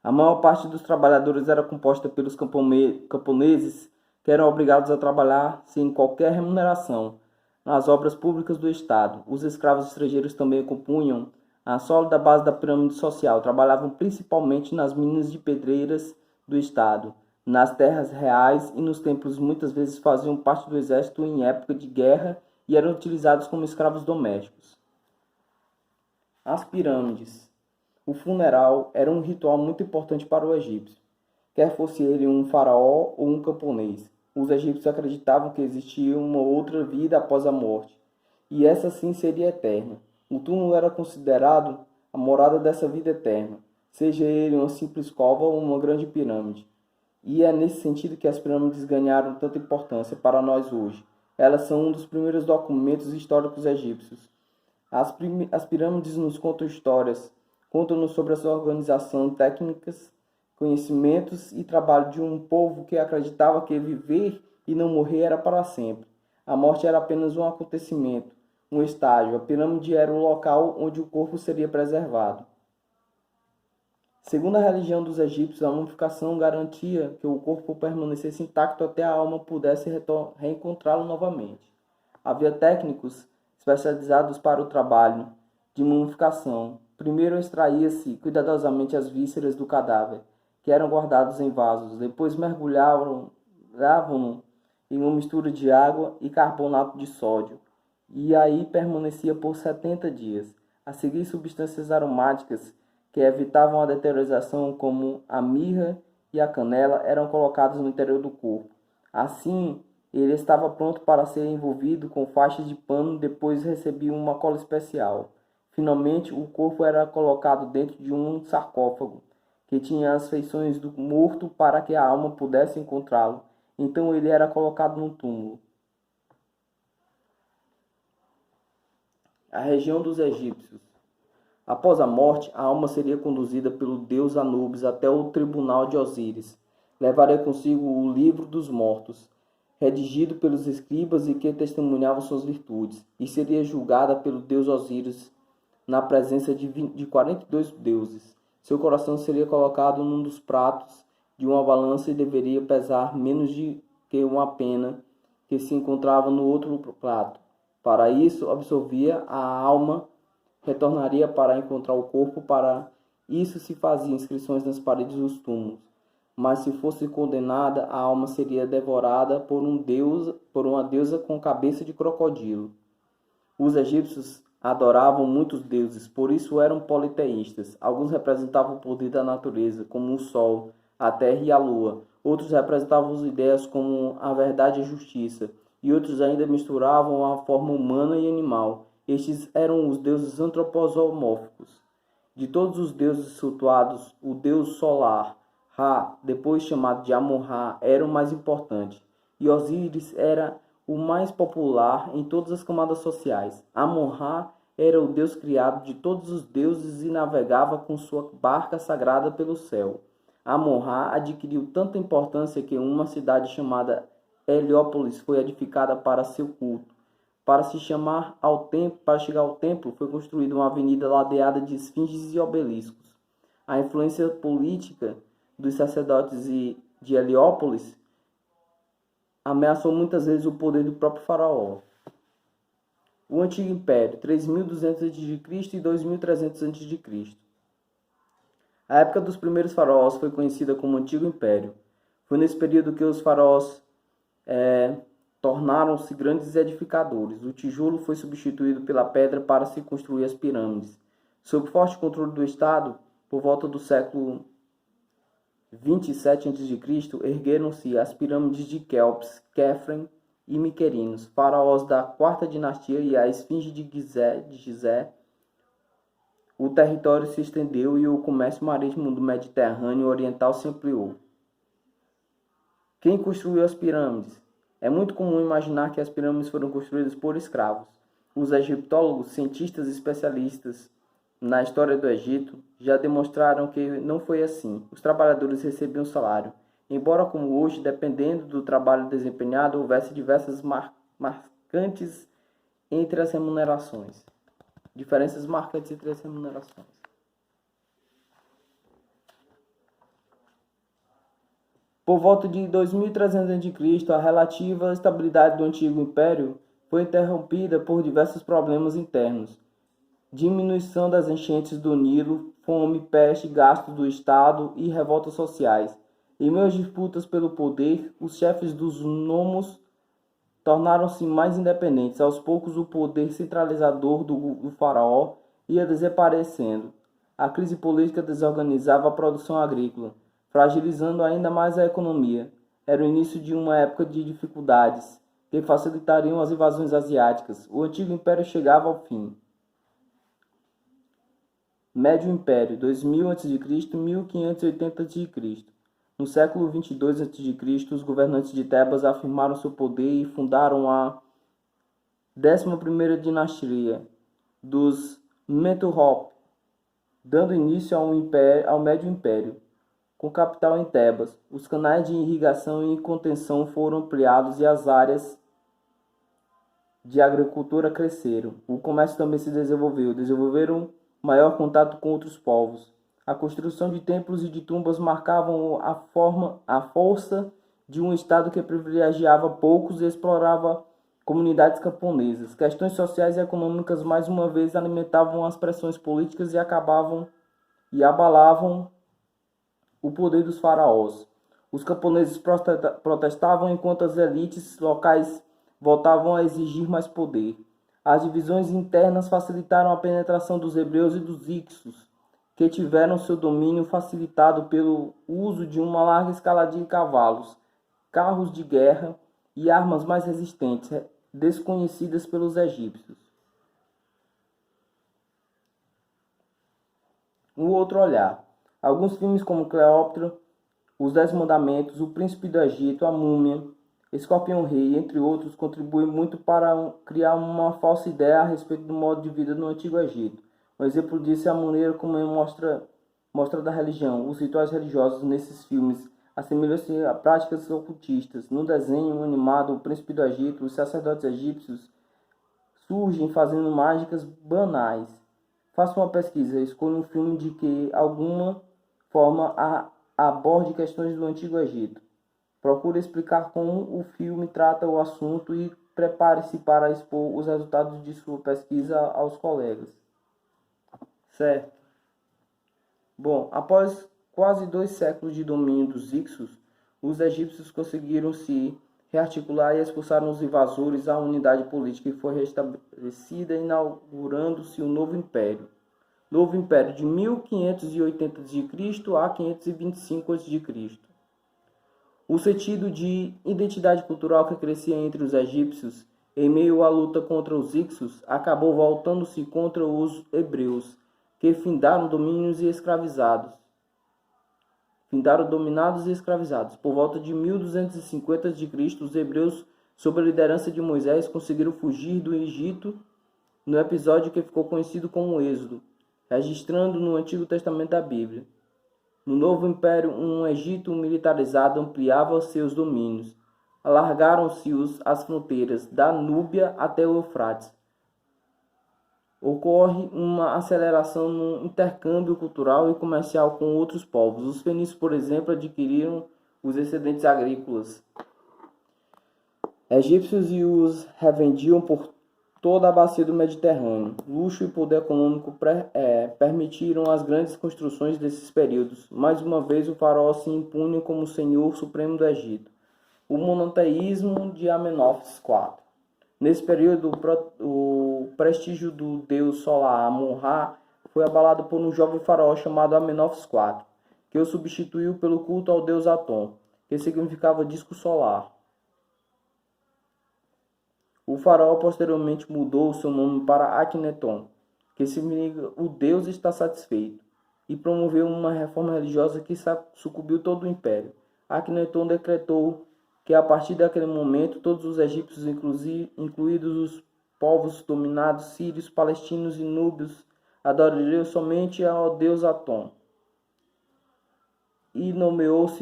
A maior parte dos trabalhadores era composta pelos camponeses que eram obrigados a trabalhar sem qualquer remuneração nas obras públicas do Estado. Os escravos estrangeiros também compunham a sólida base da pirâmide social. Trabalhavam principalmente nas minas de pedreiras do Estado, nas terras reais e nos templos. Muitas vezes faziam parte do exército em época de guerra e eram utilizados como escravos domésticos. As pirâmides. O funeral era um ritual muito importante para o egípcio, quer fosse ele um faraó ou um camponês. Os egípcios acreditavam que existia uma outra vida após a morte, e essa sim seria eterna. O túmulo era considerado a morada dessa vida eterna, seja ele uma simples cova ou uma grande pirâmide. E é nesse sentido que as pirâmides ganharam tanta importância para nós hoje. Elas são um dos primeiros documentos históricos egípcios. As pirâmides nos contam histórias, contam-nos sobre a sua organização, técnicas, conhecimentos e trabalho de um povo que acreditava que viver e não morrer era para sempre. A morte era apenas um acontecimento, um estágio. A pirâmide era o local onde o corpo seria preservado. Segundo a religião dos egípcios, a mumificação garantia que o corpo permanecesse intacto até a alma pudesse reencontrá-lo novamente. Havia técnicos especializados para o trabalho de mumificação. Primeiro extraía-se cuidadosamente as vísceras do cadáver, que eram guardados em vasos. Depois mergulhavam em uma mistura de água e carbonato de sódio, e aí permanecia por 70 dias. A seguir, substâncias aromáticas que evitavam a deterioração, como a mirra e a canela, eram colocadas no interior do corpo. Assim, ele estava pronto para ser envolvido com faixas de pano, depois recebia uma cola especial. Finalmente, o corpo era colocado dentro de um sarcófago, que tinha as feições do morto para que a alma pudesse encontrá-lo. Então ele era colocado no túmulo. A região dos egípcios. Após a morte, a alma seria conduzida pelo deus Anubis até o tribunal de Osíris. Levaria consigo o livro dos mortos, redigido pelos escribas e que testemunhava suas virtudes, e seria julgada pelo deus Osíris na presença de 42 deuses. Seu coração seria colocado num dos pratos de uma balança e deveria pesar menos que uma pena que se encontrava no outro prato. Para isso, absorvia a alma, retornaria para encontrar o corpo. Para isso se faziam inscrições nas paredes dos túmulos. Mas se fosse condenada, a alma seria devorada por uma deusa com cabeça de crocodilo. Os egípcios adoravam muitos deuses, por isso eram politeístas. Alguns representavam o poder da natureza, como o sol, a terra e a lua. Outros representavam as ideias como a verdade e a justiça. E outros ainda misturavam a forma humana e animal. Estes eram os deuses antropomórficos. De todos os deuses cultuados, o deus solar, Ra, depois chamado de Amon-Ra, era o mais importante. E Osíris era o mais popular em todas as camadas sociais. Amon-Ra era o deus criado de todos os deuses e navegava com sua barca sagrada pelo céu. Amon-Ra adquiriu tanta importância que uma cidade chamada Heliópolis foi edificada para seu culto. Para chegar ao templo, foi construída uma avenida ladeada de esfinges e obeliscos. A influência política dos sacerdotes de Heliópolis ameaçou muitas vezes o poder do próprio faraó. O Antigo Império, 3200 a.C. e 2300 a.C. A época dos primeiros faraós foi conhecida como Antigo Império. Foi nesse período que os faraós tornaram-se grandes edificadores. O tijolo foi substituído pela pedra para se construir as pirâmides. Sob forte controle do Estado, por volta do século 27 a.C., ergueram-se as pirâmides de Quéops, Quefren e Miquerinos, faraós da quarta dinastia, e a esfinge de Gizé. O território se estendeu e o comércio marítimo do Mediterrâneo oriental se ampliou. Quem construiu as pirâmides? É muito comum imaginar que as pirâmides foram construídas por escravos. Os egiptólogos, cientistas especialistas na história do Egito, já demonstraram que não foi assim. Os trabalhadores recebiam salário, embora como hoje, dependendo do trabalho desempenhado, houvesse diversas marcantes entre as remunerações. Diferenças marcantes entre as remunerações. Por volta de 2300 a.C., a relativa estabilidade do antigo império foi interrompida por diversos problemas internos: diminuição das enchentes do Nilo, fome, peste, gastos do Estado e revoltas sociais. Em meio às disputas pelo poder, os chefes dos nomos tornaram-se mais independentes. Aos poucos, o poder centralizador do faraó ia desaparecendo. A crise política desorganizava a produção agrícola, fragilizando ainda mais a economia. Era o início de uma época de dificuldades, que facilitariam as invasões asiáticas. O antigo império chegava ao fim. Médio Império, 2000 a.C. a 1580 a.C. No século 22 a.C., os governantes de Tebas afirmaram seu poder e fundaram a 11ª dinastia dos Mentuhotep, dando início ao Médio Império. Com capital em Tebas, os canais de irrigação e contenção foram ampliados e as áreas de agricultura cresceram. O comércio também se desenvolveram maior contato com outros povos. A construção de templos e de tumbas marcavam a força de um Estado que privilegiava poucos e explorava comunidades camponesas. Questões sociais e econômicas mais uma vez alimentavam as pressões políticas e abalavam o poder dos faraós. Os camponeses protestavam enquanto as elites locais voltavam a exigir mais poder. As divisões internas facilitaram a penetração dos hebreus e dos hicsos, que tiveram seu domínio facilitado pelo uso de uma larga escala de cavalos, carros de guerra e armas mais resistentes, desconhecidas pelos egípcios. Um outro olhar. Alguns filmes como Cleópatra, Os 10 Mandamentos, O Príncipe do Egito, A Múmia, Escorpião Rei, entre outros, contribuem muito para criar uma falsa ideia a respeito do modo de vida no Antigo Egito. Um exemplo disso é a maneira como mostra da religião. Os rituais religiosos nesses filmes assemelham-se a práticas ocultistas. No desenho animado O Príncipe do Egito, os sacerdotes egípcios surgem fazendo mágicas banais. Faça uma pesquisa, escolha um filme de que alguma forma aborde questões do Antigo Egito. Procure explicar como o filme trata o assunto e prepare-se para expor os resultados de sua pesquisa aos colegas. Certo. Bom, após quase 2 séculos de domínio dos Hicsos, os egípcios conseguiram se rearticular e expulsaram os invasores. A unidade política foi restabelecida, inaugurando-se o Novo Império. Novo Império de 1580 a.C. a 525 a.C. O sentido de identidade cultural que crescia entre os egípcios em meio à luta contra os Hicsos acabou voltando-se contra os hebreus, que findaram dominados e escravizados. Por volta de 1250 a.C., os hebreus, sob a liderança de Moisés, conseguiram fugir do Egito no episódio que ficou conhecido como Êxodo, registrando no Antigo Testamento da Bíblia. No Novo Império, um Egito militarizado ampliava seus domínios. Alargaram-se as fronteiras da Núbia até o Eufrates. Ocorre uma aceleração no intercâmbio cultural e comercial com outros povos. Os fenícios, por exemplo, adquiriram os excedentes agrícolas egípcios e os revendiam por toda a bacia do Mediterrâneo. Luxo e poder econômico permitiram as grandes construções desses períodos. Mais uma vez, o faraó se impunha como senhor supremo do Egito. O monoteísmo de Amenófis IV. Nesse período, o prestígio do deus solar Amon-Ra foi abalado por um jovem faraó chamado Amenófis IV, que o substituiu pelo culto ao deus Atom, que significava disco solar. O faraó posteriormente mudou seu nome para Akhenaton, que significa o Deus está satisfeito, e promoveu uma reforma religiosa que sucumbiu todo o império. Akhenaton decretou que a partir daquele momento todos os egípcios, incluídos os povos dominados sírios, palestinos e núbios, adorariam somente ao deus Atom, e nomeou-se